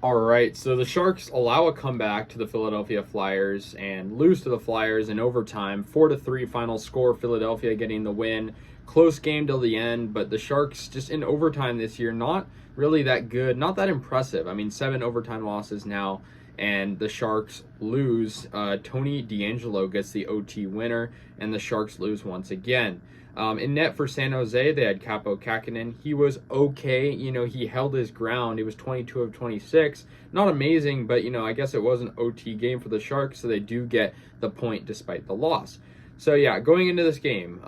All right, so the Sharks allow a comeback to the Philadelphia Flyers and lose to the Flyers in overtime. 4-3 final score, Philadelphia getting the win. Close game till the end, but the Sharks just in overtime this year, not really that good, not that impressive. I mean, 7 overtime losses now, and the Sharks lose. Tony DeAngelo gets the OT winner, and the Sharks lose once again. In net for San Jose, they had Kaapo Kähkönen. He was okay. He held his ground. He was 22 of 26. Not amazing, but, I guess it was an OT game for the Sharks, so they do get the point despite the loss. So, yeah, going into this game,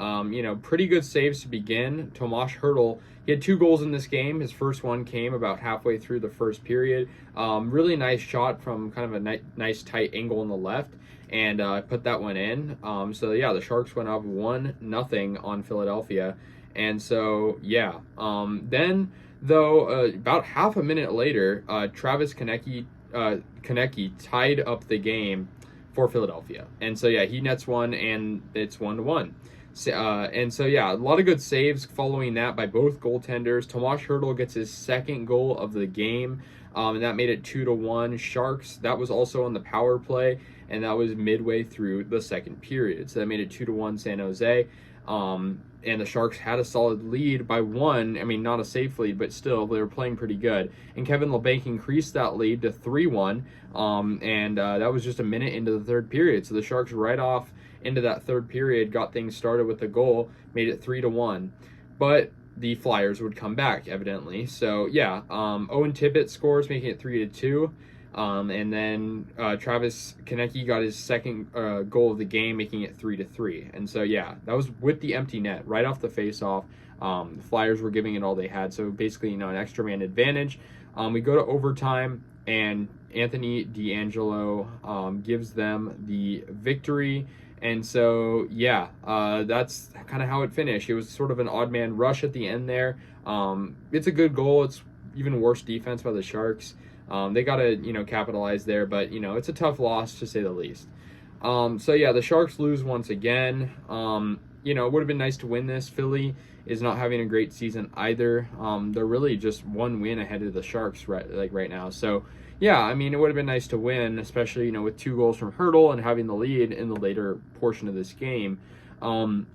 pretty good saves to begin. Tomas Hertl, he had 2 goals in this game. His first one came about halfway through the first period. Really nice shot from kind of a nice tight angle on the left, and put that one in. So yeah, the Sharks went up 1-0 on Philadelphia, and so yeah. Then though, about half a minute later, Travis Konecny tied up the game for Philadelphia, and so yeah, he nets one, and it's 1-1. And so yeah, a lot of good saves following that by both goaltenders. Tomas Hertl gets his second goal of the game, and that made it 2-1 Sharks. That was also on the power play, and that was midway through the second period. So that made it 2-1 San Jose. And the Sharks had a solid lead by 1. I mean, not a safe lead, but still, they were playing pretty good. And Kevin Labanc increased that lead to 3-1, and that was just a minute into the third period. So the Sharks right off into that third period got things started with a goal, made it 3-1. But the Flyers would come back, evidently. So, yeah, Owen Tippett scores, making it 3-2. And then Travis Konecny got his second goal of the game, making it 3-3. And so, yeah, that was with the empty net, right off the face-off. The Flyers were giving it all they had, so basically, an extra man advantage. We go to overtime, and Anthony DeAngelo gives them the victory. And so, yeah, that's kind of how it finished. It was sort of an odd man rush at the end there. It's a good goal. It's even worse defense by the Sharks. They got to, capitalize there, but, it's a tough loss to say the least. So, yeah, the Sharks lose once again. It would have been nice to win this. Philly is not having a great season either. They're really just one win ahead of the Sharks right now. So, yeah, I mean, it would have been nice to win, especially, with 2 goals from Hertl and having the lead in the later portion of this game. So,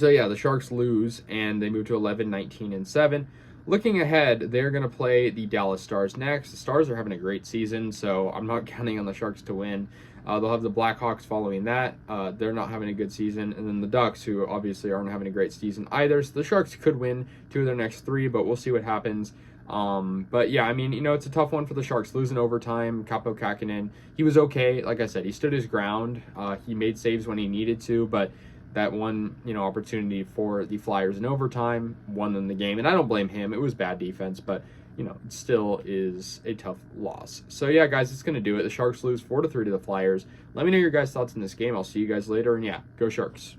yeah, the Sharks lose, and they move to 11-19-7. Looking ahead, they're going to play the Dallas Stars next. The Stars are having a great season, so I'm not counting on the Sharks to win. They'll have the Blackhawks following that. They're not having a good season. And then the Ducks, who obviously aren't having a great season either. So the Sharks could win 2 of their next 3, but we'll see what happens. But yeah, I mean, it's a tough one for the Sharks. Losing overtime, Kaapo Kähkönen, he was okay. Like I said, he stood his ground. He made saves when he needed to, but that one, opportunity for the Flyers in overtime won them the game. And I don't blame him. It was bad defense, but, it still is a tough loss. So, yeah, guys, it's going to do it. The Sharks lose 4-3 to the Flyers. Let me know your guys' thoughts in this game. I'll see you guys later. And, yeah, go Sharks.